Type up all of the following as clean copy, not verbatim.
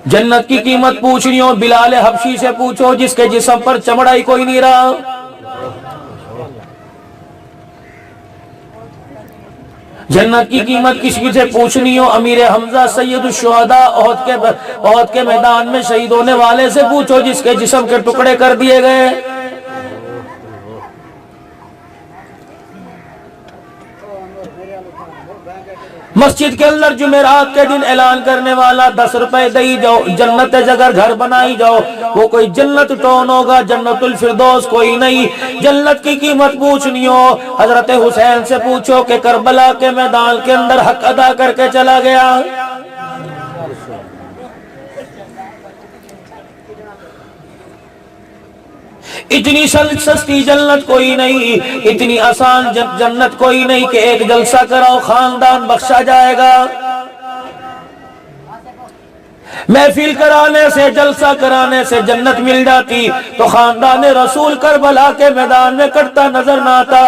جنت کی قیمت پوچھنی ہو بلال حبشی سے پوچھو جس کے جسم پر چمڑا ہی کوئی نہیں رہا۔ جنت کی قیمت کسی سے پوچھنی ہو امیر حمزہ سید الشہداء احد کے میدان میں شہید ہونے والے سے پوچھو جس کے جسم کے ٹکڑے کر دیے گئے۔ مسجد کے اندر جمعرات کے دن اعلان کرنے والا 10 روپے دئی جاؤ جنت جگر گھر بنائی جاؤ، وہ کوئی جنت ٹون ہوگا، جنت الفردوس کوئی نہیں۔ جنت کی قیمت پوچھنی ہو حضرت حسین سے پوچھو کہ کربلا کے میدان کے اندر حق ادا کر کے چلا گیا۔ اتنی سستی جنت کوئی نہیں، اتنی آسان جنت کوئی نہیں کہ ایک جلسہ کراؤ خاندان بخشا جائے گا۔ محفل کرانے سے جلسہ کرانے سے جنت مل جاتی تو خاندان رسول کربلا کے میدان میں کٹتا نظر نہ آتا۔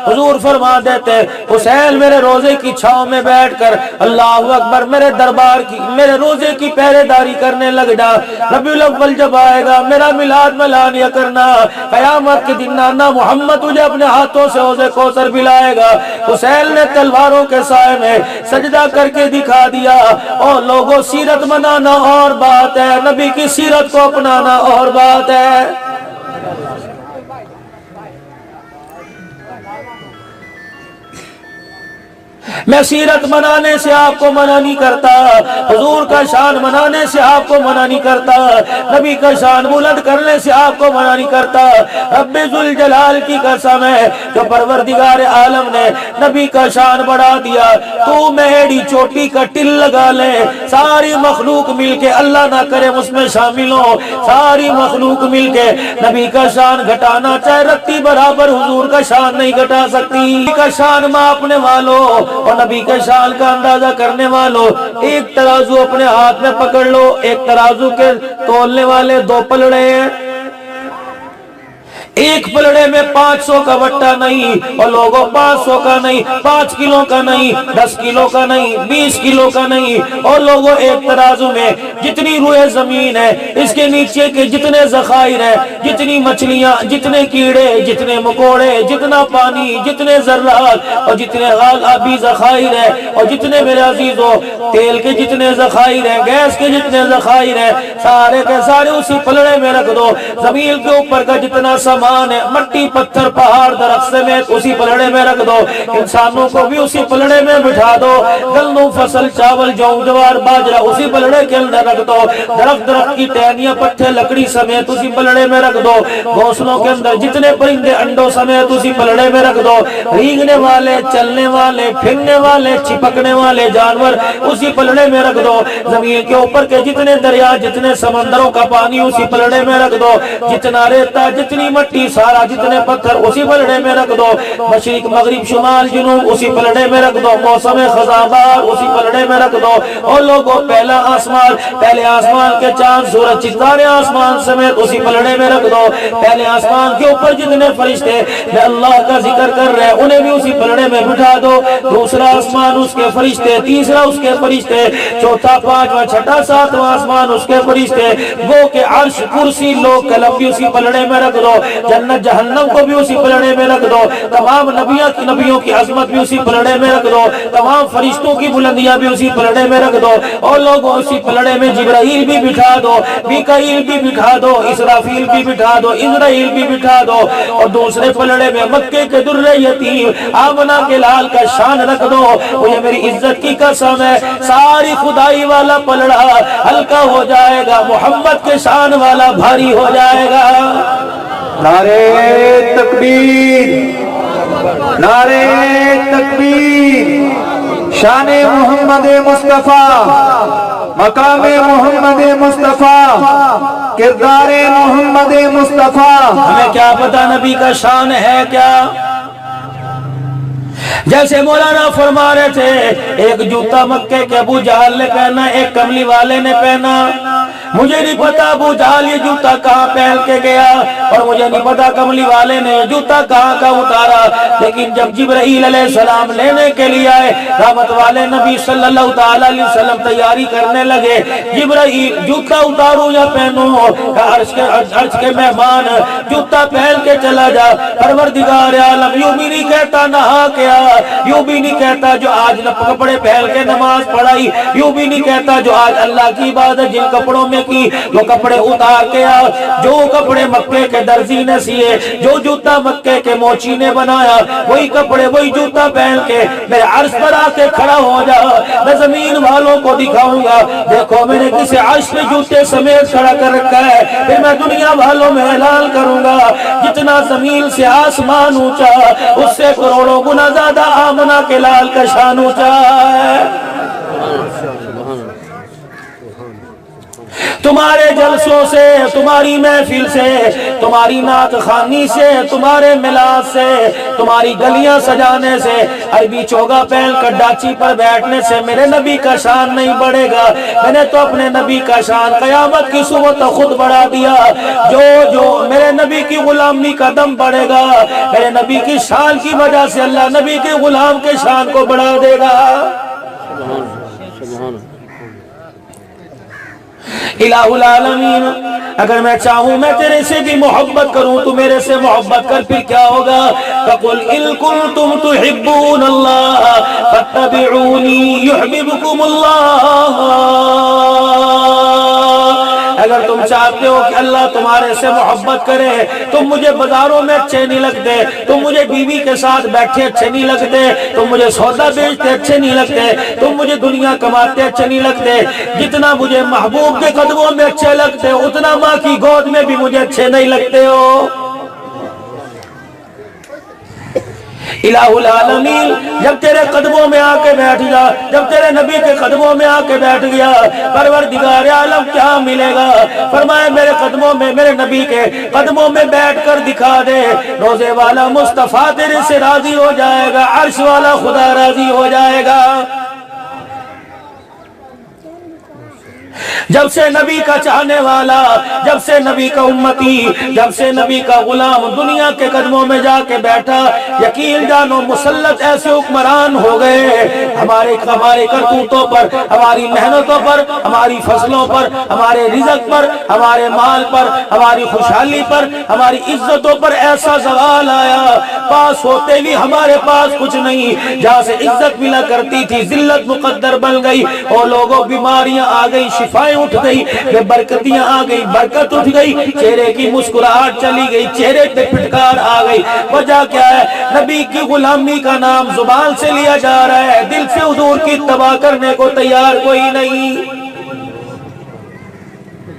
حضور فرما دیتے حسین میرے روزے کی چھاؤں میں بیٹھ کر اللہ اکبر میرے دربار کی میرے روزے کی پہرے داری کرنے لگ جا، ربیع الاول جب آئے گا میرا میلاد ملانیہ کرنا، قیامت کے دن نانا محمد تجھے اپنے ہاتھوں سے حوض کوثر پلائے گا۔ حسین نے تلواروں کے سائے میں سجدہ کر کے دکھا دیا۔ اور لوگوں سیرت منانا اور بات ہے، نبی کی سیرت کو اپنانا اور بات ہے۔ میں سیرت منانے سے آپ کو منع نہیں کرتا، حضور کا شان منانے سے آپ کو منع نہیں کرتا، نبی کا شان بلند کرنے سے آپ کو منع نہیں کرتا۔ رب ذوالجلال کی قسم ہے جو پروردگار عالم نے نبی کا شان بڑھا دیا، تو میری چوٹی کا ٹل لگا لے، ساری مخلوق مل کے اللہ نہ کرے اس میں شامل ہو، ساری مخلوق مل کے نبی کا شان گھٹانا چاہے رتی برابر حضور کا شان نہیں گھٹا سکتی۔ نبی کا شان ماپنے والوں اور نبی کے شان کا اندازہ کرنے والوں ایک ترازو اپنے ہاتھ میں پکڑ لو، ایک ترازو کے تولنے والے 2 پلڑے ہیں، ایک پلڑے میں 500 کا وٹا نہیں، اور لوگوں 500 کا نہیں، 5 کلو کا نہیں، 10 کلو کا نہیں، 20 کلو کا نہیں، اور لوگوں ایک ترازو میں جتنی روئے زمین ہے اس کے نیچے کے جتنے ذخائر ہیں، جتنی مچھلیاں، جتنے کیڑے، جتنے مکوڑے، جتنا پانی، جتنے ذرات اور جتنے آبی ذخائر ہیں، اور جتنے میرے عزیزوں تیل کے جتنے ذخائر ہیں، گیس کے جتنے ذخائر ہیں، سارے کے سارے اسی پلڑے میں رکھ دو۔ زمین کے اوپر کا جتنا سامان ہے، مٹی پتھر پہاڑ درخت سمیت اسی پلڑے میں رکھ دو، انسانوں کو بھی اسی پلڑے میں بٹھا دو، گندم فصل چاول جو جوار باجرہ اسی پلڑے کے اندر رکھ دو، درخت کی ٹہنیاں پٹھے لکڑی سمیت اسی پلڑے میں رکھ دو، گھونسلوں کے اندر جتنے پرندے انڈوں سمیت اسی پلڑے میں رکھ دو، رینگنے والے، چلنے والے، پھرنے والے، چپکنے والے جانور اسی پلڑے میں رکھ دو، زمین کے اوپر کے جتنے دریا، جتنے سمندروں کا پانی اسی پلڑے میں رکھ دو، جتنا ریتا، جتنی مٹی، سارا جتنے پتھر اسی پلڑے میں رکھ دو، مشرق مغرب شمال جنوب اسی پلڑے میں رکھ دو، موسم خزاں بہار اسی پلڑے میں رکھ دو، اور لوگوں پہلے آسمان کے چاند سورج ستارے آسمان سمیت اسی پلڑے میں رکھ دو، پہلے آسمان کے اوپر جتنے فرشتے میں اللہ کا ذکر کر رہے ہیں انہیں بھی اسی پلڑے میں بٹھا دو، دوسرا آسمان اس کے فرشتے، تیسرا اس کے فرشتے، چوتھا، پانچواں، چھٹا، ساتواں آسمان اس کے فرشتے، گو کہ عرش، کرسی، لوگ، قلم بھی اسی پلڑے میں رکھ دو، جنت جہنم کو بھی اسی پلڑے میں رکھ دو، تمام نبیوں کی عظمت بھی اسی پلڑے میں رکھ دو، تمام فرشتوں کی بلندیاں بھی اسی پلڑے میں رکھ دو، اور لوگوں اسی پلڑے میں جبرائیل بھی بٹھا دو، میکائیل بھی بٹھا دو، اسرافیل بھی بٹھا دو، اسرائیل بھی بٹھا دو، اور دوسرے پلڑے میں مکے کے در یتیم آمنہ کے لال کا شان رکھ دو۔ وہ یہ میری عزت کی قسم ہے ساری خدائی والا پلڑا ہلکا ہو جائے گا، محمد کے شان والا بھاری ہو جائے گا۔ نعرے تکبیر، نعرے تکبیر، شان محمد مصطفیٰ، مقام محمد مصطفیٰ، کردار محمد مصطفیٰ۔ ہمیں کیا پتا نبی کا شان ہے کیا؟ جیسے مولانا فرما رہے تھے ایک جوتا مکے کے ابو جہل نے پہنا، ایک کملی والے نے پہنا، مجھے نہیں پتا ابو جہل یہ جوتا کہاں پہن کے گیا، اور مجھے نہیں پتا کملی والے نے جوتا کہاں کا اتارا، لیکن جب جبرائیل علیہ السلام لینے کے لیے آئے، رحمت والے نبی صلی اللہ تعالی علیہ وسلم تیاری کرنے لگے، جبرائیل جوتا اتاروں یا پہنوں؟ عرش کے مہمان جوتا پہن کے چلا جا۔ پروردگار عالم یوں بھی نہیں کہتا نہا کے آ، یوں بھی نہیں کہتا جو آج کپڑے پہن کے نماز پڑھائی، یوں بھی نہیں کہتا جو آج اللہ کی عبادت جن کپڑوں میں کی وہ کپڑے اتار کے آ، جو کپڑے مکے کے درزی نے سیے، جو جوتا مکے کے موچی نے بنایا، وہی کپڑے وہی جوتا پہن کے میرے عرش پر آ کے کھڑا ہو جا۔ میں زمین والوں کو دکھاؤں گا، دیکھو میں نے کسی عرش پہ جوتے سمیت کھڑا کر رکھا ہے، پھر میں دنیا والوں میں اعلان کروں گا جتنا زمین سے آسمان اونچا اس سے کروڑوں گنا زیادہ آمنہ کے لال کا شان اونچا ہے۔ تمہارے جلسوں سے، تمہاری محفل سے، تمہاری نعت خوانی سے، تمہارے میلاد سے، تمہاری گلیاں سجانے سے، عربی چوگا پہن کر ڈاچی پر بیٹھنے سے میرے نبی کا شان نہیں بڑھے گا۔ میں نے تو اپنے نبی کا شان قیامت کی صبح تک خود بڑھا دیا۔ جو میرے نبی کی غلامی کا دم بڑھے گا، میرے نبی کی شان کی وجہ سے اللہ نبی کے غلام کے شان کو بڑھا دے گا۔ الہ العالمین، اگر میں چاہوں میں تیرے سے بھی محبت کروں تو میرے سے محبت کر، پھر کیا ہوگا؟ فَقُلْ إِن كُنْتُمْ تُحِبُّونَ اللَّهَ فَاتَّبِعُونِي يُحْبِبْكُمُ اللَّهُ۔ اگر تم چاہتے ہو کہ اللہ تمہارے سے محبت کرے، تم مجھے بازاروں میں اچھے نہیں لگتے، تم مجھے بیوی کے ساتھ بیٹھے اچھے نہیں لگتے، تم مجھے سودا بیچتے اچھے نہیں لگتے، تم مجھے دنیا کماتے اچھے نہیں لگتے، جتنا مجھے محبوب کے قدموں میں اچھے لگتے ہو اتنا ماں کی گود میں بھی مجھے اچھے نہیں لگتے ہو۔ الہ العالمین، جب تیرے قدموں میں آ کے بیٹھ جا، جب تیرے نبی کے قدموں میں آ کے بیٹھ گیا، پروردگار عالم کیا ملے گا؟ فرمایا میرے قدموں میں، میرے نبی کے قدموں میں بیٹھ کر دکھا دے، روزے والا مصطفیٰ تیرے سے راضی ہو جائے گا، عرش والا خدا راضی ہو جائے گا۔ جب سے نبی کا چاہنے والا، جب سے نبی کا امتی، جب سے نبی کا غلام دنیا کے قدموں میں جا کے بیٹھا، یقین جانو مسلط ایسے حکمران ہو گئے ہمارے کرتوتوں پر، ہماری محنتوں پر، ہماری فصلوں پر، ہمارے رزق پر، ہمارے مال پر، ہماری خوشحالی پر، ہماری عزتوں پر ایسا زوال آیا، پاس ہوتے بھی ہمارے پاس کچھ نہیں، جہاں سے عزت ملا کرتی تھی ذلت مقدر بن گئی، اور لوگوں بیماریاں آ گئی، شفائیں اٹھ گئی، بے برکتیاں آ گئی، برکت اٹھ گئی، چہرے کی مسکراہٹ چلی گئی، چہرے پہ پھٹکار آ گئی۔ وجہ کیا ہے؟ نبی کی غلامی کا نام زبان سے لیا جا رہا ہے، دل سے حضور کی اتباع کرنے کو تیار کوئی نہیں۔